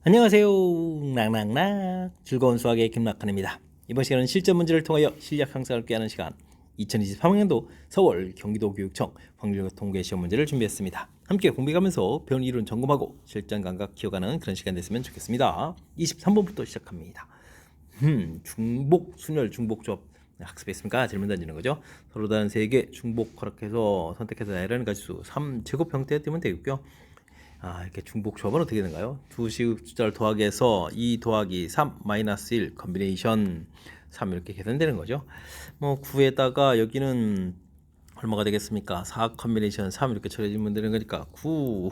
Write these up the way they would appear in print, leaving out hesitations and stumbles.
안녕하세요. 낭낭낭 즐거운 수학의 김락환입니다. 이번 시간은 실전 문제를 통하여 실력 향상을 꾀하는 시간 2023학년도 서울 경기도교육청 확률통계 시험 문제를 준비했습니다. 함께 공부하면서 배운 이론 점검하고 실전 감각 키워가는 그런 시간 됐으면 좋겠습니다. 23번부터 시작합니다. 중복, 순열, 중복 조합 학습했습니까? 질문 던지는 거죠. 서로 다른 세 개 중복 허락해서 선택해서 나열하는 가지수 3제곱 형태 뜨면 되겠고요. 이렇게 중복 조합은 어떻게 되는가요? 두 숫자를 더하기해서 2 더하기 3 마이너스 1 컨비네이션 3 이렇게 계산되는 거죠. 9에다가 여기는 얼마가 되겠습니까? 4 컨비네이션 3 이렇게 처리해주면 되는 거니까 9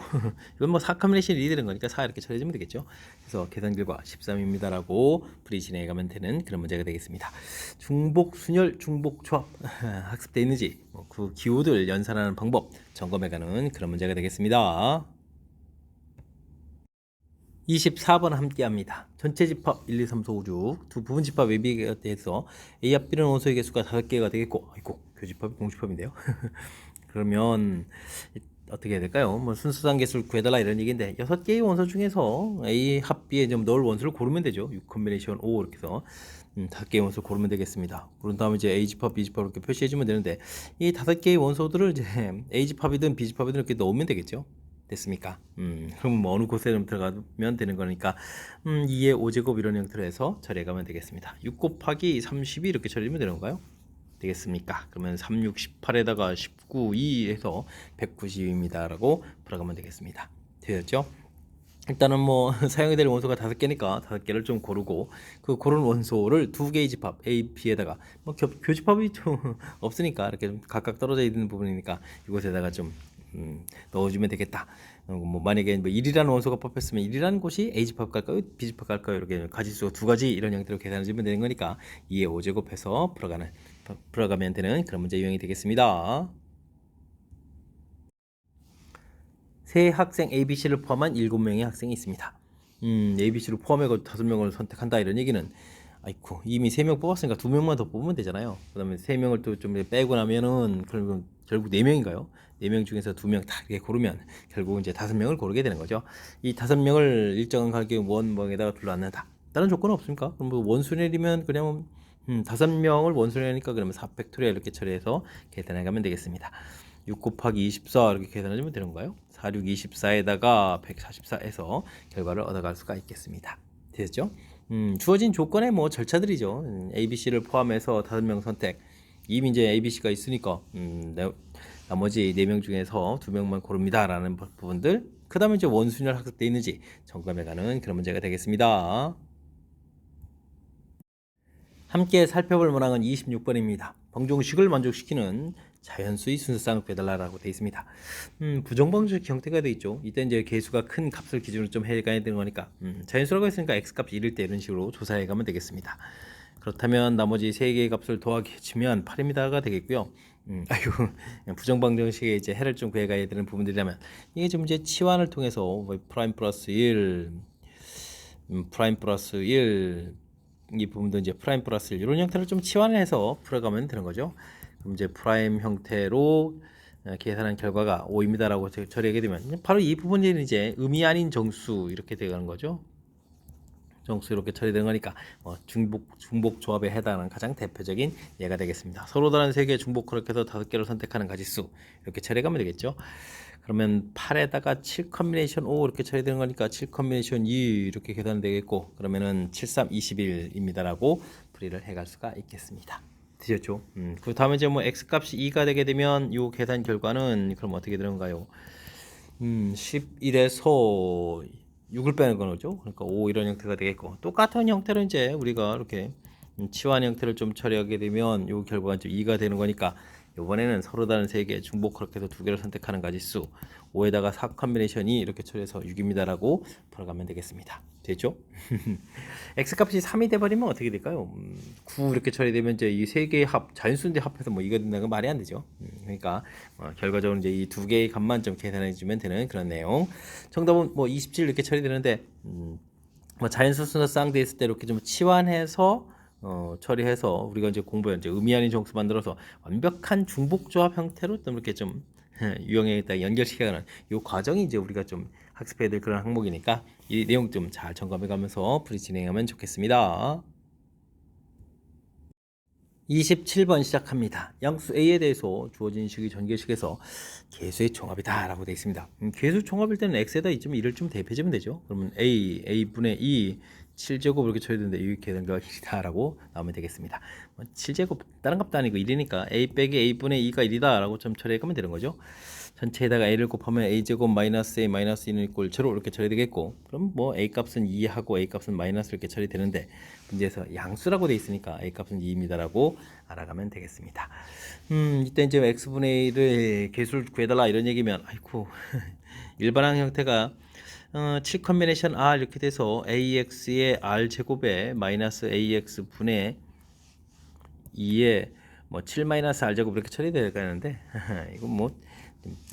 이건 4 컨비네이션 1이 되는 거니까 4 이렇게 처리해주면 되겠죠. 그래서 계산 결과 13입니다라고 풀이 진행해가면 되는 그런 문제가 되겠습니다. 중복, 순열, 중복 조합 학습되어 있는지 그 기호들 연산하는 방법 점검해가는 그런 문제가 되겠습니다. 24번 함께합니다. 전체 집합 1, 2, 3, 4, 5, 6 두 부분 집합 외비에 대해서 A 합 B는 원소의 개수가 5개가 되겠고 교집합이 공집합인데요. 그러면 어떻게 해야 될까요? 순수상 개수를 구해달라 이런 얘기인데 6개의 원소 중에서 A 합 B에 좀 넣을 원소를 고르면 되죠. 6 컨비네이션 5 이렇게 해서 5개의 원소를 고르면 되겠습니다. 그런 다음에 이제 A 집합, B 집합 이렇게 표시해주면 되는데 이 5개의 원소들을 이제 A 집합이든 B 집합이든 이렇게 넣으면 되겠죠. 됐습니까? 그럼 어느 곳에 좀 들어가면 되는 거니까 2의 5제곱 이런 형태로 해서 처리해가면 되겠습니다. 6 곱하기 32 이렇게 처리하면 되는 건가요? 되겠습니까? 그러면 3, 6, 18에다가 19, 2 해서 190입니다 라고 풀어가면 되겠습니다. 되셨죠? 일단은 사용이 될 원소가 5개니까 5개를 좀 고르고 그 고른 원소를 2개의 집합 A, B에다가 교집합이 좀 없으니까 이렇게 좀 각각 떨어져 있는 부분이니까 이곳에다가 좀 넣어주면 되겠다. 만약에 1이라는 원소가 뽑혔으면 1이라는 곳이 A 집합 갈까요? B 집합 갈까요? 이렇게 가지수가 2가지 이런 형태로 계산해주면 되는 거니까 2의 5제곱해서 풀어가면 되는 그런 문제 유형이 되겠습니다. 세 학생 ABC를 포함한 7명의 학생이 있습니다. ABC를 포함해서 5명을 선택한다 이런 얘기는 아이고 이미 3명 뽑았으니까 2명만 더 뽑으면 되잖아요. 그 다음에 3명을 또 좀 빼고 나면은 그러면 결국 4명인가요? 4명 중에서 2명 다 이렇게 고르면 결국은 이제 5명을 고르게 되는 거죠. 이 5명을 일정한 가격의 원멍에다가 둘러앉는다. 다른 조건은 없습니까? 그럼 원순열이면 그냥 5명을 원순열이니까 그러면 4팩토리얼 이렇게 처리해서 계산해 가면 되겠습니다. 6 곱하기 24 이렇게 계산해주면 되는 거예요. 4, 6, 24에다가 144에서 결과를 얻어갈 수가 있겠습니다. 됐죠? 주어진 조건의 절차들이죠. ABC를 포함해서 5명 선택. 이미 이제 ABC가 있으니까 나머지 4명 중에서 2명만 고릅니다 라는 부분들. 그 다음에 이제 원순열 학습되어 있는지 점검해가는 그런 문제가 되겠습니다. 함께 살펴볼 문항은 26번입니다. 방정식을 만족시키는 자연수의 순서쌍을 구해달라고 되어 있습니다. 부정방정식 형태가 되어 있죠. 이때 이제 개수가 큰 값을 기준으로 좀 해가야 되는 거니까 자연수라고 했으니까 x값이 1일 때 이런 식으로 조사해 가면 되겠습니다. 그렇다면 나머지 3개의 값을 더하기 치면 8입니다가 되겠고요. 부정방정식에 이제 해를 좀 구해가야 되는 부분들이라면 이게 좀 이제 치환을 통해서 프라임 플러스 1 프라임 플러스 1 이 부분도 이제 프라임 플러스 1 이런 형태를 좀 치환해서 풀어가면 되는 거죠. 그럼 이제 프라임 형태로 계산한 결과가 5입니다라고 처리하게 되면 바로 이 부분이 이제 의미 아닌 정수 이렇게 되는 거죠. 정수 이렇게 처리되는 거니까 중복 조합에 해당하는 가장 대표적인 예가 되겠습니다. 서로 다른 3개의 중복 그렇게 해서 5개를 선택하는 가지수 이렇게 처리하면 되겠죠. 그러면 8에다가 7 컨비네이션 5 이렇게 처리되는 거니까 7 컨비네이션 2 이렇게 계산되겠고 그러면은 7, 3, 21입니다라고 풀이를 해갈 수가 있겠습니다. 되셨죠? 그 다음에 이제 x값이 2가 되게 되면 이 계산 결과는 그럼 어떻게 되는가요? 11에서 6을 빼는 거죠. 그러니까 5 이런 형태가 되겠고 똑같은 형태로 이제 우리가 이렇게 치환 형태를 좀 처리하게 되면 이 결과가 이제 2가 되는 거니까 이번에는 서로 다른 3개 중복 그렇게 해서 2개를 선택하는 가지수 5에다가 4 컨비네이션이 이렇게 처리해서 6입니다라고 풀어가면 되겠습니다. 됐죠? x값이 3이 돼버리면 어떻게 될까요? 9 이렇게 처리되면 이제 이 3개의 합 자연수인데 합해서 2가 된다는 건 말이 안 되죠. 그러니까 결과적으로 이제 이 2개의 값만 좀 계산해 주면 되는 그런 내용. 정답은 27 이렇게 처리되는데 자연수 순서 쌍돼 있을 때 이렇게 좀 치환해서 처리해서 우리가 이제 공부한 이제 의미 아닌 정수 만들어서 완벽한 중복 조합 형태로 또 이렇게 좀 유형에다 연결시켜가는 이 과정이 이제 우리가 좀 학습해야 될 그런 항목이니까 이 내용 좀 잘 점검해 가면서 풀이 진행하면 좋겠습니다. 27번 시작합니다. 양수 A에 대해서 주어진 식이 전개식에서 개수의 종합이다 라고 되어 있습니다. 개수 종합일 때는 x에다 이점을 2를 좀 대입해주면 되죠. 그러면 a분의 2 7제곱 이렇게 쳐야 되는데 이렇게 된 거 1이다 라고 나오면 되겠습니다. 7제곱 다른 값도 아니고 1이니까 a 빼기 a분의 2가 1이다 라고 좀 처리하면 되는 거죠. 전체에다가 a를 곱하면 a제곱 마이너스 a 마이너스 2는 이꼴 0 이렇게 처리되겠고, 그럼 뭐 a 값은 2하고 a 값은 마이너스 이렇게 처리되는데, 문제에서 양수라고 돼 있으니까 a 값은 2입니다라고 알아가면 되겠습니다. 이때 이제 x분의 1을 개수를 구해달라 이런 얘기면, 아이고 일반항 형태가 7 컨비네이션 r 이렇게 돼서 ax의 r 제곱에 마이너스 ax 분의 2에 뭐 7 마이너스 r 제곱 이렇게 처리되는데 이건 뭐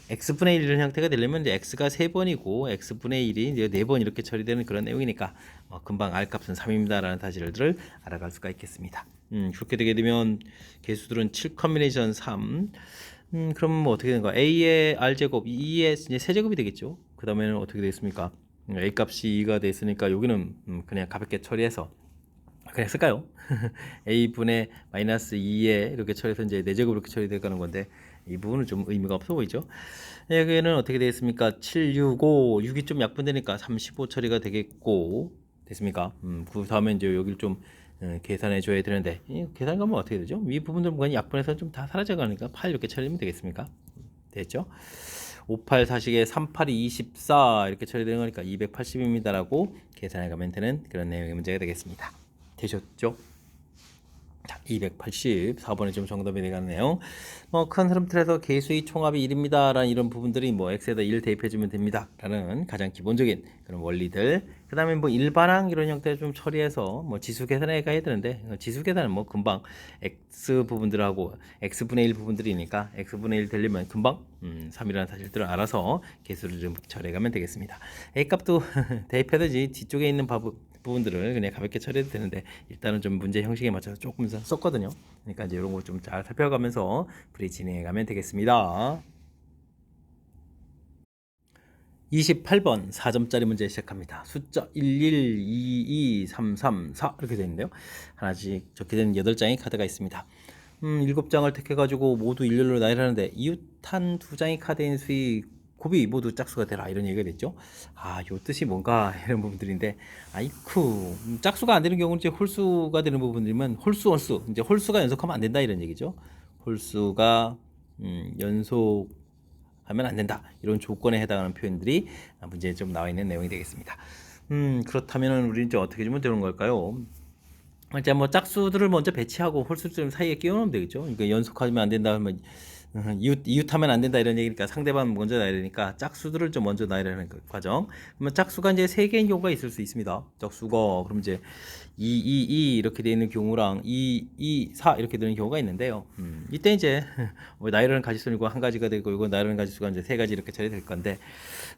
x분의 1 이런 형태가 되려면 이제 x가 3번이고 x분의 1이 이제 4번 이렇게 처리되는 그런 내용이니까 금방 r 값은 3입니다 라는 사실을 알아갈 수가 있겠습니다. 그렇게 되게 되면 개수들은 7 컨비네이션 3. 그럼 뭐 어떻게 되는 거야? a의 r제곱 2의 이제 세제곱이 되겠죠. 그 다음에는 어떻게 되겠습니까? a 값이 2가 됐으니까 여기는 그냥 가볍게 처리해서 그냥 쓸까요? a분의 마이너스 2에 이렇게 처리해서 이제 4제곱 이렇게 처리되가는 건데 이 부분은 좀 의미가 없어 보이죠? 여기는 어떻게 되겠습니까? 7, 6, 5, 6이 좀 약분되니까 35 처리가 되겠고, 됐습니까? 그 다음에 이제 여기를 좀 계산해 줘야 되는데, 계산 가면 어떻게 되죠? 위 부분들은 그냥 약분해서 좀 다 사라져 가니까 8 이렇게 처리하면 되겠습니까? 됐죠? 58 사식에 38이 24 이렇게 처리되는 거니까 280입니다라고 계산해 가면 되는 그런 내용의 문제가 되겠습니다. 되셨죠? 자, 284번에 좀 정답이 되겠네요. 큰 흐름 틀에서 개수의 총합이 1입니다. 라는 이런 부분들이 x에다 1 대입해주면 됩니다. 라는 가장 기본적인 그런 원리들. 그 다음에 뭐 일반항 이런 형태를 좀 처리해서 지수 계산해 가야 되는데, 지수 계산은 뭐 금방 x 부분들하고 x분의 1 부분들이니까 x분의 1 되려면 금방 3이라는 사실들을 알아서 개수를 좀 처리해 가면 되겠습니다. a 값도 대입해야지 뒤쪽에 있는 부분들을 그냥 가볍게 처리해도 되는데 일단은 좀 문제 형식에 맞춰서 조금 썼거든요. 그러니까 이제 이런 거 좀 잘 살펴가면서 풀이 진행해 가면 되겠습니다. 28번 4점짜리 문제 시작합니다. 숫자 11, 22, 3, 3, 4 이렇게 되어 있는데요. 하나씩 적게 된 8장의 카드가 있습니다. 7장을 택해가지고 모두 일렬로 나열하는데 이웃한 2장의 카드인 수의 곱이 모두 짝수가 되라 이런 얘기가 됐죠. 요 뜻이 뭔가 이런 부분들인데, 아이쿠 짝수가 안 되는 경우는 이제 홀수가 되는 부분들이면 홀수 원수 이제 홀수가 연속하면 안 된다 이런 얘기죠. 홀수가 연속하면 안 된다 이런 조건에 해당하는 표현들이 문제에 좀 나와 있는 내용이 되겠습니다. 그렇다면 우리는 이제 어떻게 주면 되는 걸까요? 이제 뭐 짝수들을 먼저 배치하고 홀수들 사이에 끼워 넣으면 되겠죠. 그러니까 연속하면 안 된다 하면 이웃하면 안 된다 이런 얘기니까 상대방 먼저 나야 되니까 짝수들을 좀 먼저 나열하는 그 과정. 그러면 짝수가 이제 3개인 경우가 있을 수 있습니다. 짝수가 그럼 이제 2 이렇게 되어 있는 경우랑 2 4 이렇게 되는 경우가 있는데요. 이때 이제 나열하는 가지수는 이거 한 가지가 되고 이거 나열하는 가지수가 이제 3가지 이렇게 처리될 건데,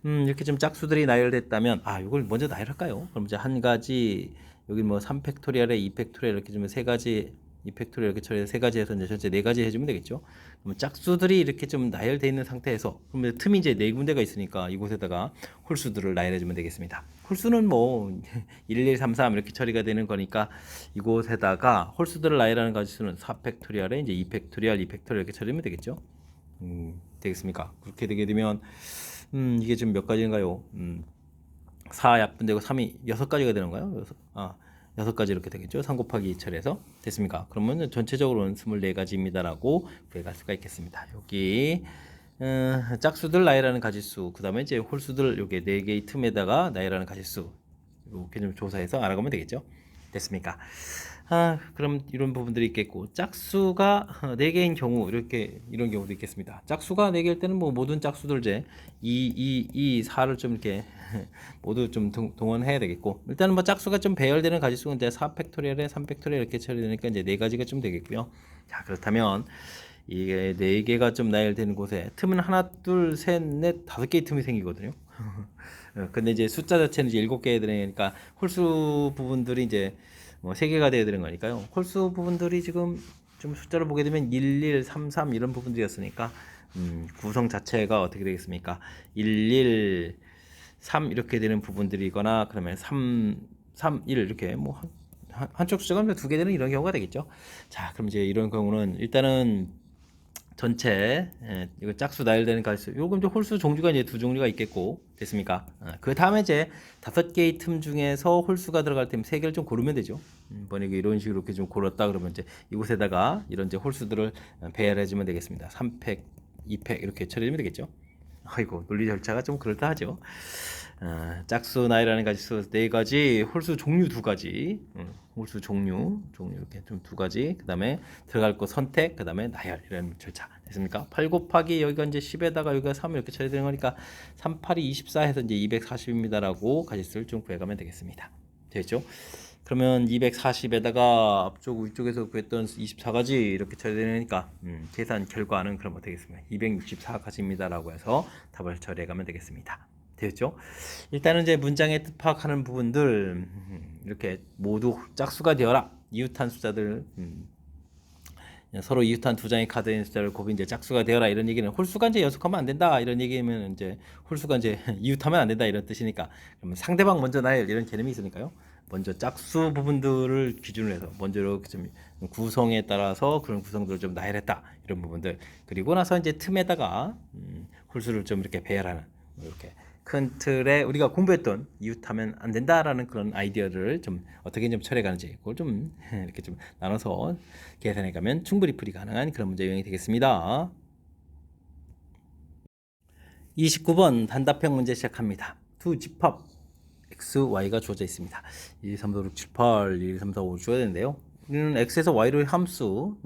이렇게 좀 짝수들이 나열됐다면 이걸 먼저 나열할까요? 그럼 이제 한 가지 여기 뭐 3팩토리얼에 2팩토리얼 이렇게 주면 3가지 2팩토리얼 이렇게 처리해서 3가지 해서 이제 전체 4가지 해주면 되겠죠. 그러면 짝수들이 이렇게 좀 나열되어 있는 상태에서 그러면 틈이 이제 4군데가 있으니까 이곳에다가 홀수들을 나열해주면 되겠습니다. 홀수는 뭐 1, 2, 3, 3 이렇게 처리가 되는 거니까 이곳에다가 홀수들을 나열하는 가지수는 4팩토리얼에 이제 2팩토리얼, 2팩토리얼 이렇게 처리하면 되겠죠. 되겠습니까? 그렇게 되게 되면 이게 지금 몇 가지인가요? 4 약분되고 3이 6가지가 되는가요? 6가지 이렇게 되겠죠. 3 곱하기 2 처리해서 됐습니까? 그러면 전체적으로는 24가지입니다라고 구해갈 수가 있겠습니다. 여기 짝수들 나열하는 가지수, 그 다음에 이제 홀수들 요게 4개의 틈에다가 나열하는 가지수 이렇게 좀 조사해서 알아가면 되겠죠. 됐습니까? 그럼 이런 부분들이 있겠고, 짝수가 4개인 경우 이런 경우도 있겠습니다. 짝수가 4개일 때는 뭐 모든 짝수들 이제 4를 좀 이렇게 모두 좀 동원해야 되겠고, 일단은 뭐 짝수가 좀 배열되는 가지수는 이제 4팩토리얼에 3팩토리얼 이렇게 처리되니까 이제 4가지가 좀 되겠고요. 자, 그렇다면 이게 4개가 좀 나열되는 곳에 틈은 하나, 둘, 셋, 넷, 5개의 틈이 생기거든요. 근데 이제 숫자 자체는 이제 7개 되니까 홀수 부분들이 이제 3개가 되어야 되는 거니까요. 홀수 부분들이 지금 좀 숫자를 보게 되면 1, 1, 3, 3 이런 부분들이었으니까 구성 자체가 어떻게 되겠습니까? 1, 1, 3 이렇게 되는 부분들이거나 그러면 3, 3, 1 이렇게 뭐 한쪽 숫자가 두 개 되는 이런 경우가 되겠죠. 자, 그럼 이제 이런 경우는 일단은 전체 이거 짝수 나열되는 가지수 요금 이제 홀수 종류가 이제 두 종류가 있겠고 됐습니까? 그 다음에 이제 5개의 틈 중에서 홀수가 들어갈 틈 3개를 좀 고르면 되죠. 만약에 이런 식으로 이렇게 좀 고르다 그러면 이제 이곳에다가 이런 이제 홀수들을 배열해 주면 되겠습니다. 3팩, 2팩 이렇게 처리하면 되겠죠. 아이고 논리 절차가 좀 그럴듯하죠. 짝수 나열하는 가지수 4가지, 홀수 종류 2가지, 홀수 종류 이렇게 좀 2가지, 그 다음에 들어갈 거 선택, 그 다음에 나열 이런 절차 됐습니까? 8 곱하기 여기가 이제 10에다가 여기가 3 이렇게 처리되는 거니까 3, 8이 24 해서 이제 240입니다라고 가지수를 좀 구해가면 되겠습니다. 되겠죠? 그러면 240에다가 앞쪽 위쪽에서 구했던 24가지 이렇게 처리되니까 계산 결과는 그럼 어떻게 되겠습니까? 264가지입니다라고 해서 답을 처리해가면 되겠습니다. 되겠죠? 일단은 이제 문장의 뜻 파악하는 부분들 이렇게 모두 짝수가 되어라. 이웃한 숫자들 서로 이웃한 두 장의 카드의 숫자를 곱이 이제 짝수가 되어라 이런 얘기는 홀수가 이제 연속하면 안 된다 이런 얘기면 이제 홀수가 이제 이웃하면 안 된다 이런 뜻이니까 그러면 상대방 먼저 나열 이런 개념이 있으니까요. 먼저 짝수 부분들을 기준으로 해서 먼저 이렇게 좀 구성에 따라서 그런 구성들을 좀 나열했다 이런 부분들 그리고 나서 이제 틈에다가 홀수를 좀 이렇게 배열하는 이렇게 큰 틀에 우리가 공부했던 이웃하면 안 된다라는 그런 아이디어를 좀 어떻게 좀 처리해가는지 그걸 좀 이렇게 좀 나눠서 계산해가면 충분히 풀이 가능한 그런 문제 유형이 되겠습니다. 29번 단답형 문제 시작합니다. 두 집합 x, y가 주어져 있습니다. 1, 2, 3, 4, 5, 6, 7, 8, 1, 2, 3, 4, 5 주어야 되는데요. 우리는 x에서 y로의 함수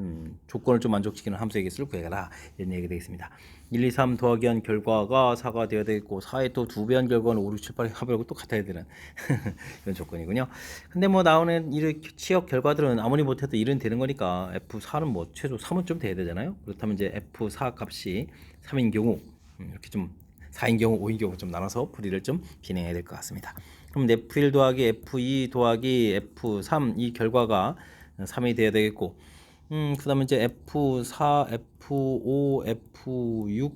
조건을 좀 만족시키는 함수의 개수를 구해가라 이런 얘기가 되겠습니다. 1, 2, 3 더하기 한 결과가 4가 되어야 되겠고 4의 또 2배 한 결과는 5, 6, 7, 8의 합하고 똑같아야 되는 이런 조건이군요. 근데 뭐 나오는 이 취업 결과들은 아무리 못해도 1은 되는 거니까 F4는 뭐 최소 3은 좀 돼야 되잖아요. 그렇다면 이제 F4 값이 3인 경우 이렇게 좀 4인 경우, 5인 경우 좀 나눠서 풀이를 좀 진행해야 될 것 같습니다. 그럼 F1 더하기 F2 더하기 F3 이 결과가 3이 돼야 되겠고 그 다음에 이제 F4, F5, F6,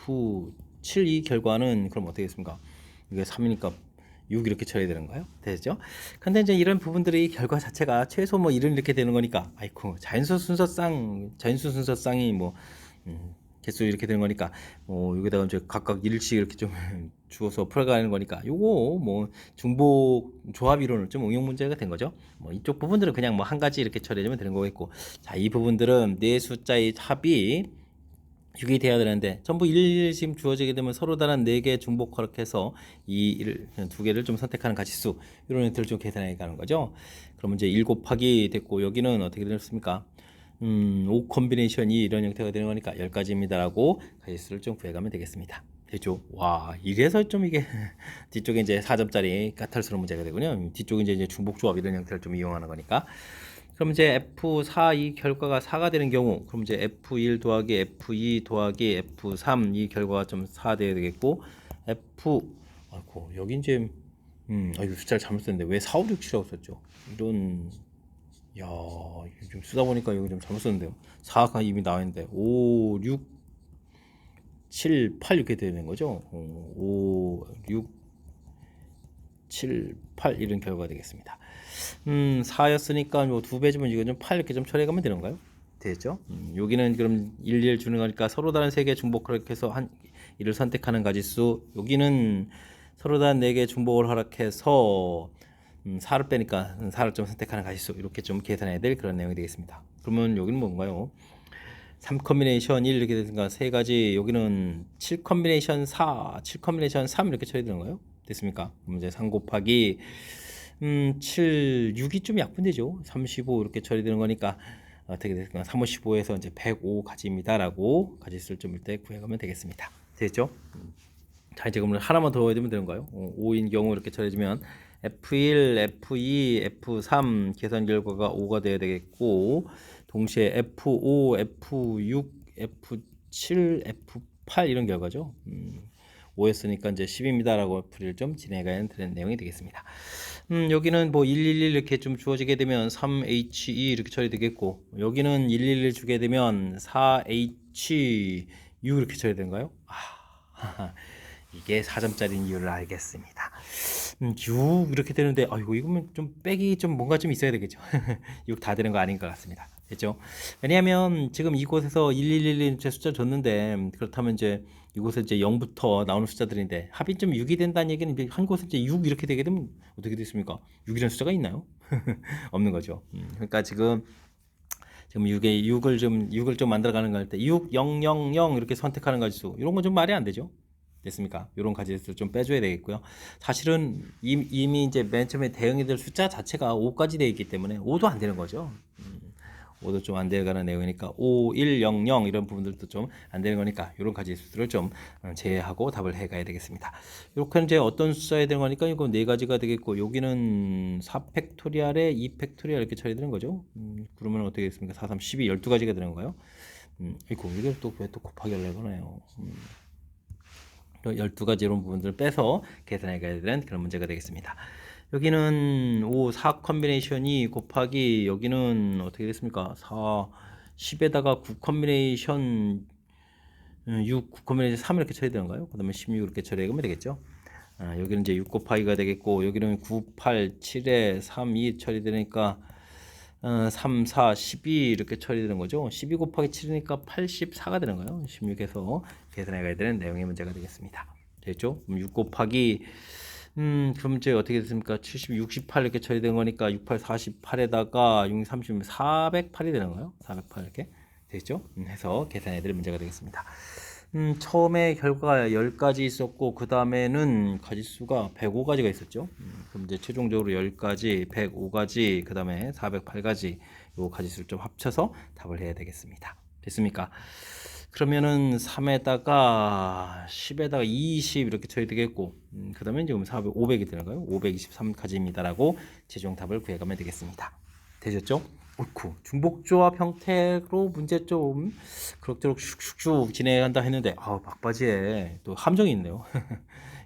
F7 이 결과는 그럼 어떻게 됐습니까? 이게 3이니까 6 이렇게 쳐야 되는 거예요? 되죠? 근데 이제 이런 부분들이 결과 자체가 최소 뭐 1은 이렇게 되는 거니까 아이고 자연수 순서쌍이 뭐 개수 이렇게 되는 거니까 여기다가 이제 각각 1씩 이렇게 좀 주어서 풀어가는 거니까 요거 뭐 중복 조합 이론을 좀 응용 문제가 된 거죠. 뭐 이쪽 부분들은 그냥 뭐 한 가지 이렇게 처리하면 되는 거겠고 자, 이 부분들은 네 숫자의 합이 6이 돼야 되는데 전부 1씩 주어지게 되면 서로 다른 4개 중복 허락해서 이 두 개를 좀 선택하는 가지수 이런 형태를 좀 계산해 가는 거죠. 그러면 이제 1 곱하기 됐고 여기는 어떻게 되었습니까? 5 콤비네이션이 이런 형태가 되는 거니까 10가지입니다라고 가지수를 좀 구해가면 되겠습니다. 되죠? 와, 이래서 좀 이게 뒤쪽에 이제 4점짜리 까탈스러운 문제가 되군요. 뒤쪽에 이제 중복 조합 이런 형태를 좀 이용하는 거니까. 그럼 이제 F4 이 결과가 4가 되는 경우, 그럼 이제 F1 더하기 F2 더하기 F3 이 결과가 좀 4 돼야 되겠고, 아이고, 여기 이제, 이거 숫자를 잘못 썼는데 왜 4, 5, 6, 7이라고 썼죠? 이런, 야, 좀 쓰다 보니까 여기 좀 잘못 썼는데요. 4가 이미 나와 있는데, 5, 6, 7, 8 이렇게 되는 거죠. 5, 6, 7, 8 이런 결과가 되겠습니다. 4였으니까 뭐 2배지면 이거 좀 8 이렇게 좀 처리해가면 되는 건가요? 되겠죠? 여기는 그럼 1, 1 주는 거니까 서로 다른 3개 중복 허락해서 한 1을 선택하는 가지수 여기는 서로 다른 4개 중복을 허락해서 4를 빼니까 4를 좀 선택하는 가지수 이렇게 좀 계산해야 될 그런 내용이 되겠습니다. 그러면 여기는 뭔가요? 3 콤비네이션 1 이렇게 되니까 3가지 여기는 7 콤비네이션 4, 7 콤비네이션 3 이렇게 처리되는 거예요? 됐습니까? 그럼 이제 3 곱하기 7, 6이 좀 약분되죠. 35 이렇게 처리되는 거니까 어떻게 될까? 35에서 이제 105가지입니다라고 가지수를 좀 일단 구해가면 되겠습니다. 됐죠? 자, 이제 그러면 하나만 더 해두면 되는 거예요. 5인 경우 이렇게 처리해주면 F1, F2, F3 계산 결과가 5가 돼야 되겠고 동시에 F5, F6, F7, F8 이런 결과죠. 5였으니까 이제 10입니다라고 풀이를 좀 진행해가야 되는 내용이 되겠습니다. 여기는 뭐 111 이렇게 좀 주어지게 되면 3He 이렇게 처리되겠고 여기는 111 주게 되면 4H6 이렇게 처리되는가요? 이게 4점짜리인 이유를 알겠습니다. 6 이렇게 되는데 아이고 이거면 좀 빼기 좀 뭔가 좀 있어야 되겠죠. 6 다 되는 거 아닌 것 같습니다. 됐죠? 왜냐하면 지금 이곳에서 1111 제 숫자 줬는데 그렇다면 이제 이곳에 이제 0부터 나오는 숫자들인데 합의점 6이 된다는 얘기는 이제 한 곳에 이제 6 이렇게 되게 되면 어떻게 됐습니까? 6이라는 숫자가 있나요? 없는 거죠. 그러니까 지금 6을 좀 만들어가는 거 할 때 6, 0, 0, 0 이렇게 선택하는 가지수 이런 건 좀 말이 안 되죠. 됐습니까? 이런 가지수를 좀 빼줘야 되겠고요. 사실은 이미 이제 맨 처음에 대응이 될 숫자 자체가 5까지 되어 있기 때문에 5도 안 되는 거죠. 5도 좀 안 되어가는 내용이니까 5, 1, 0, 0 이런 부분들도 좀 안 되는 거니까 이런 가지수들을 좀 제외하고 답을 해가야 되겠습니다. 이렇게 이제 어떤 숫자에 되는 거니까 이거 네 가지가 되겠고 여기는 4팩토리얼에 2팩토리얼 이렇게 처리되는 거죠. 그러면 어떻게 되겠습니까? 4, 3, 12, 12가지가 되는 거예요. 이거 이게 또 왜 또 곱하기 하려고 하나요? 12가지 이런 부분들을 빼서 계산해 가야 되는 그런 문제가 되겠습니다. 여기는 5, 4 컨비네이션이 곱하기 여기는 어떻게 됐습니까? 4, 10에다가 9 컨비네이션 6, 9 컨비네이션 3 이렇게 처리되는가요? 그 다음에 16 이렇게 처리하면 되겠죠? 여기는 이제 6 곱하기가 되겠고 여기는 9, 8, 7에 3, 2 처리되니까 3, 4, 12 이렇게 처리되는 거죠. 12 곱하기 7이니까 84가 되는 거예요. 16에서 계산해 가야 되는 내용의 문제가 되겠습니다. 됐죠? 6 곱하기 그럼 이제 어떻게 됐습니까? 70, 68 이렇게 처리된 거니까 68, 48에다가 6, 30, 408이 되는 거예요. 408 이렇게 됐죠? 해서 계산해 드릴 문제가 되겠습니다. 처음에 결과가 10가지 있었고 그 다음에는 가지수가 105가지가 있었죠. 그럼 이제 최종적으로 10가지, 105가지, 그 다음에 408가지 요 가지수를 좀 합쳐서 답을 해야 되겠습니다. 됐습니까? 그러면은 3에다가 10에다가 20 이렇게 쳐야 되겠고 그 다음에 지금 400, 500이 되는 거예요. 523가지입니다라고 최종 답을 구해가면 되겠습니다. 되셨죠? 옳고 중복조합 형태로 문제 좀 그럭저럭 슉슉슉 진행한다 했는데 막바지에 또 함정이 있네요.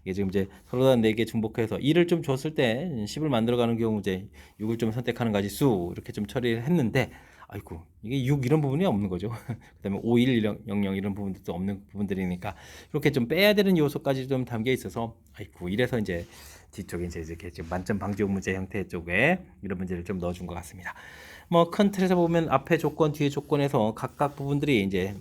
이게 지금 이제 서로 다 4개 중복해서 1을 좀 줬을 때 10을 만들어가는 경우 이제 6을 좀 선택하는 가지수 이렇게 좀 처리를 했는데 아이고 이게 6 이런 부분이 없는 거죠. 그다음에 5, 1, 0, 0 이런 부분들도 없는 부분들이니까 이렇게 좀 빼야 되는 요소까지 좀 담겨 있어서 아이고 이래서 이제 뒤쪽에 이제 이렇게 만점 방지용 문제 형태 쪽에 이런 문제를 좀 넣어준 것 같습니다. 뭐 큰 틀에서 보면 앞에 조건 뒤에 조건에서 각각 부분들이 이제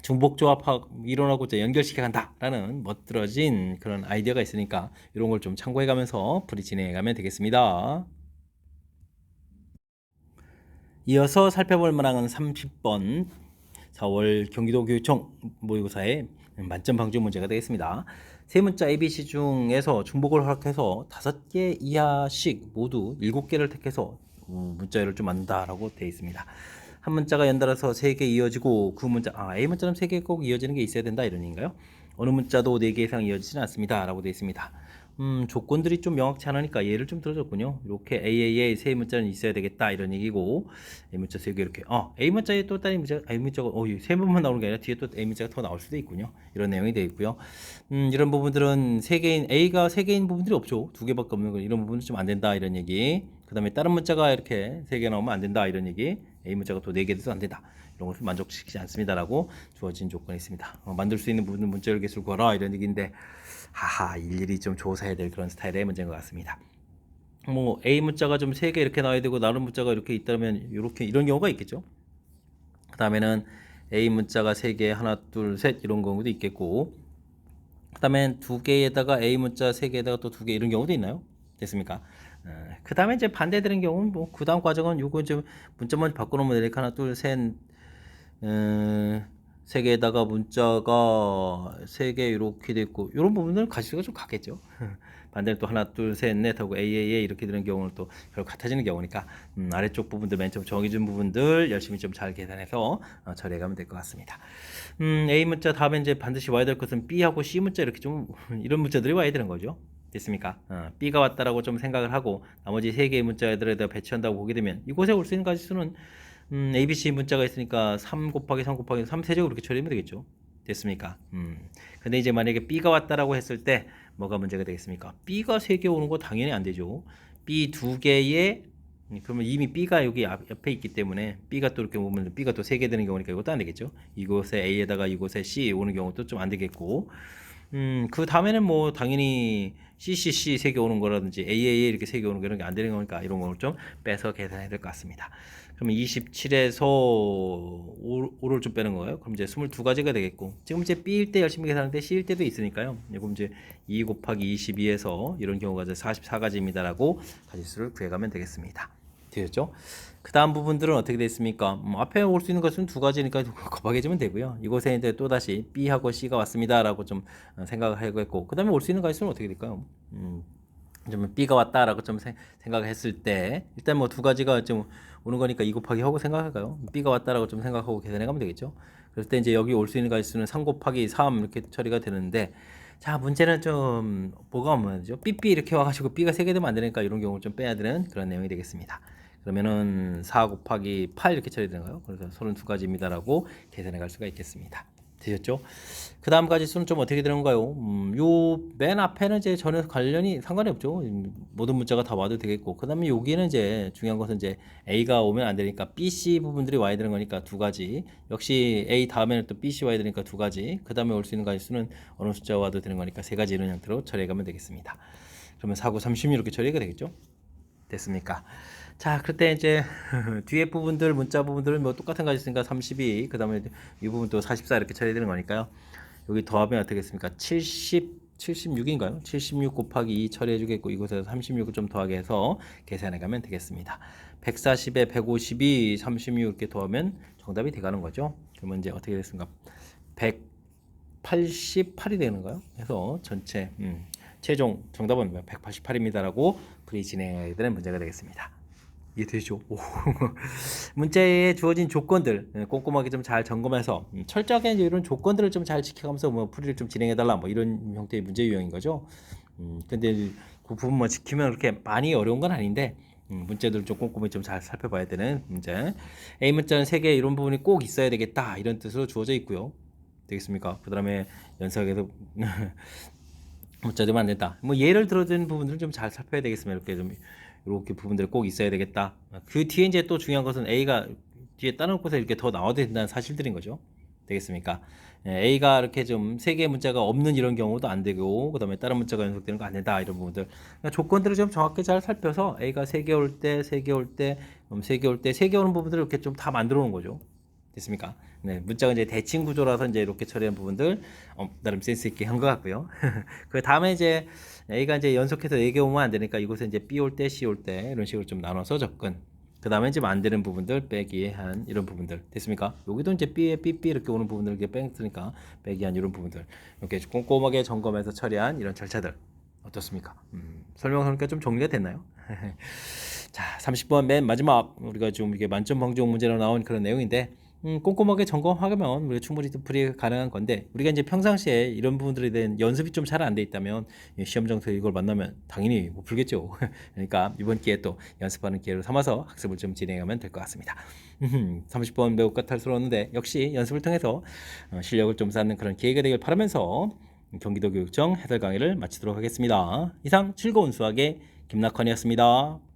중복조합 이론하고 연결시켜 간다라는 멋들어진 그런 아이디어가 있으니까 이런 걸 좀 참고해 가면서 풀이 진행해 가면 되겠습니다. 이어서 살펴볼 만한 30번 4월 경기도교육청 모의고사의 만점 방지 문제가 되겠습니다. 세 문자 ABC 중에서 중복을 허락해서 5개 이하씩 모두 7개를 택해서 문자열을 좀 만든다라고 되어 있습니다. 한 문자가 연달아서 3개 이어지고 그 문자 A 문자는 3개 꼭 이어지는 게 있어야 된다 이런 얘기인가요? 어느 문자도 4개 이상 이어지지는 않습니다 라고 되어 있습니다. 조건들이 좀 명확치 않으니까 예를 좀 들어줬군요. 이렇게 AAA 세 문자는 있어야 되겠다 이런 얘기고 A 문자 3개 이렇게 A 문자에 또 다른 문자 A 문자가 세 번만 나오는 게 아니라 뒤에 또 A 문자가 더 나올 수도 있군요. 이런 내용이 되어 있고요. 이런 부분들은 3개인 A가 3개인 부분들이 없죠. 2개밖에 없는 거 이런 부분은 좀 안 된다 이런 얘기. 그 다음에 다른 문자가 이렇게 3개 나오면 안 된다 이런 얘기. A 문자가 또 4개 돼도 안 된다. 이런 것을 만족시키지 않습니다라고 주어진 조건이 있습니다. 만들 수 있는 부분 문자열 개수를 구하라 이런 얘기인데 하하 일일이 좀 조사해야 될 그런 스타일의 문제인 것 같습니다. 뭐 A 문자가 좀 3개 이렇게 나와야 되고 다른 문자가 이렇게 있다면 이렇게 이런 경우가 있겠죠. 그 다음에는 A 문자가 3개 하나 둘 셋 이런 경우도 있겠고 그 다음에 2개에다가 A 문자 3개에다가 또 2개 이런 경우도 있나요? 됐습니까? 그 다음에 이제 반대되는 경우는 뭐 그 다음 과정은 요거 좀 문자만 바꿔놓으면 되니까 하나 둘 셋 3개에다가 문자가 3개 이렇게 돼 있고 이런 부분은 가지수가 좀 같겠죠. 반대로 또 하나 둘 셋 넷 하고 AAA 이렇게 되는 경우는 또 결국 같아지는 경우니까 아래쪽 부분들 맨 처음 정해준 부분들 열심히 좀 잘 계산해서 처리해가면 될 것 같습니다. A 문자 다음에 이제 반드시 와야 될 것은 B하고 C 문자 이렇게 좀 이런 문자들이 와야 되는 거죠. 됐습니까? B가 왔다라고 좀 생각을 하고 나머지 3개의 문자들에다 배치한다고 보게 되면 이곳에 올 수 있는 가지수는 ABC 문자가 있으니까 3 곱하기 3 곱하기 3 세제곱 이렇게 처리하면 되겠죠. 됐습니까? 근데 이제 만약에 B가 왔다라고 했을 때 뭐가 문제가 되겠습니까? B가 3개 오는 거 당연히 안 되죠. B 2개에 그러면 이미 B가 여기 옆에 있기 때문에 B가 또 이렇게 오면 B가 또 3개 되는 경우니까 이것도 안 되겠죠. 이곳에 A에다가 이곳에 C 오는 경우도 좀 안 되겠고 그 다음에는 뭐 당연히 CCC 3개 오는 거라든지 AAA 이렇게 3개 오는 거 이런 게 안 되는 거니까 이런 걸 좀 빼서 계산해야 될 것 같습니다. 그러면 27에서 5를 좀 빼는 거예요. 그럼 이제 22가지가 되겠고, 지금 이제 B일 때 열심히 계산하는데 C일 때도 있으니까요. 그럼 이제 2 곱하기 22에서 이런 경우가 이제 44가지입니다라고 가지수를 구해가면 되겠습니다. 되셨죠? 그 다음 부분들은 어떻게 되어 있습니까? 앞에 올 수 있는 것은 2가지니까 곱하기해주면 되고요. 이곳에 이제 또다시 B하고 C가 왔습니다라고 좀 생각을 하겠고, 그 다음에 올 수 있는 가지수는 어떻게 될까요? 좀 B가 왔다라고 좀 생각을 했을 때, 일단 뭐 2가지가 좀 오는 거니까 2 곱하기 하고 생각할까요? B가 왔다라고 좀 생각하고 계산해 가면 되겠죠. 그럴 때 이제 여기 올 수 있는 가지수는 3 곱하기 3 이렇게 처리가 되는데, 자, 문제는 좀 뭐가 없는죠? 삐삐 이렇게 와가지고 B가 3개 되면 안 되니까 이런 경우를 좀 빼야 되는 그런 내용이 되겠습니다. 그러면은 4 곱하기 8 이렇게 처리되는가요? 그래서 32가지입니다라고 계산해 갈 수가 있겠습니다. 되셨죠? 그 다음 가지수는 좀 어떻게 되는가요? 요 맨 앞에는 이제 전혀 관련이 상관이 없죠. 모든 문자가 다 와도 되겠고, 그 다음에 여기는 이제 중요한 것은 이제 A가 오면 안 되니까 B, C 부분들이 와야 되는 거니까 2가지. 역시 A 다음에는 또 B, C 와야 되니까 2가지. 그 다음에 올 수 있는 가지수는 어느 숫자 와도 되는 거니까 3가지 이런 형태로 처리해 가면 되겠습니다. 그러면 4, 9, 36 이렇게 처리가 되겠죠? 됐습니까? 자, 그때 이제 뒤에 부분들 문자 부분들은 뭐 똑같은 거 있으니까 32, 그 다음에 이 부분 또 44 이렇게 처리되는 거니까요. 여기 더하면 어떻게 됐습니까? 76인가요? 76 곱하기 2 처리해 주겠고, 이곳에서 36을 좀 더하게 해서 계산해 가면 되겠습니다. 140에 152, 36 이렇게 더하면 정답이 돼가는 거죠. 그러면 이제 어떻게 됐습니까? 188이 되는가요? 그래서 전체 최종 정답은 188입니다라고 풀이 진행해야 되는 문제가 되겠습니다. 이해되죠? 문제에 주어진 조건들 꼼꼼하게 좀 잘 점검해서 철저하게 이런 조건들을 좀 잘 지켜가면서 뭐 풀이를 좀 진행해달라 뭐 이런 형태의 문제 유형인 거죠. 근데 그 부분만 뭐 지키면 그렇게 많이 어려운 건 아닌데 문제들을 좀 꼼꼼히 좀 잘 살펴봐야 되는 문제. A 문자는 3개 이런 부분이 꼭 있어야 되겠다 이런 뜻으로 주어져 있고요. 되겠습니까? 그 다음에 연석에서 문자되면 안 된다. 뭐 예를 들어준 부분들을 좀 잘 살펴야 되겠습니다. 이렇게 부분들 꼭 있어야 되겠다. 그 뒤에 이제 또 중요한 것은 A가 뒤에 다른 곳에 이렇게 더 나와도 된다는 사실들인 거죠. 되겠습니까? A가 이렇게 좀 3개의 문자가 없는 이런 경우도 안 되고, 그 다음에 다른 문자가 연속되는 거 안 된다 이런 부분들. 그러니까 조건들을 좀 정확히 잘 살펴서 A가 3개 올 때, 3개 올 때, 3개 올 때, 3개 오는 부분들을 이렇게 좀 다 만들어 놓은 거죠. 됐습니까? 네, 문자가 이제 대칭 구조라서 이제 이렇게 처리한 부분들 나름 센스 있게 한 것 같고요. 그 다음에 이제 A가 이제 연속해서 4개 오면 안 되니까 이곳에 이제 B 올 때, C 올 때 이런 식으로 좀 나눠서 접근. 그 다음에 지금 안 되는 부분들 빼기 한 이런 부분들 됐습니까? 여기도 이제 B에 삐삐 이렇게 오는 부분들 이렇게 뺐으니까 빼기 한 이런 부분들 이렇게 꼼꼼하게 점검해서 처리한 이런 절차들 어떻습니까? 설명하니까 좀 정리가 됐나요? 자, 30번 맨 마지막 우리가 좀 이게 만점 방정 문제로 나온 그런 내용인데 꼼꼼하게 점검하면 우리가 충분히 풀이 가능한 건데, 우리가 이제 평상시에 이런 부분들에 대한 연습이 좀 잘 안 돼 있다면 시험 장소에 이걸 만나면 당연히 못 풀겠죠. 그러니까 이번 기회에 또 연습하는 기회로 삼아서 학습을 좀 진행하면 될 것 같습니다. 30번 매우 까탈스러웠는데 역시 연습을 통해서 실력을 좀 쌓는 그런 기회가 되길 바라면서 경기도 교육청 해설 강의를 마치도록 하겠습니다. 이상 즐거운 수학의 김낙헌이었습니다.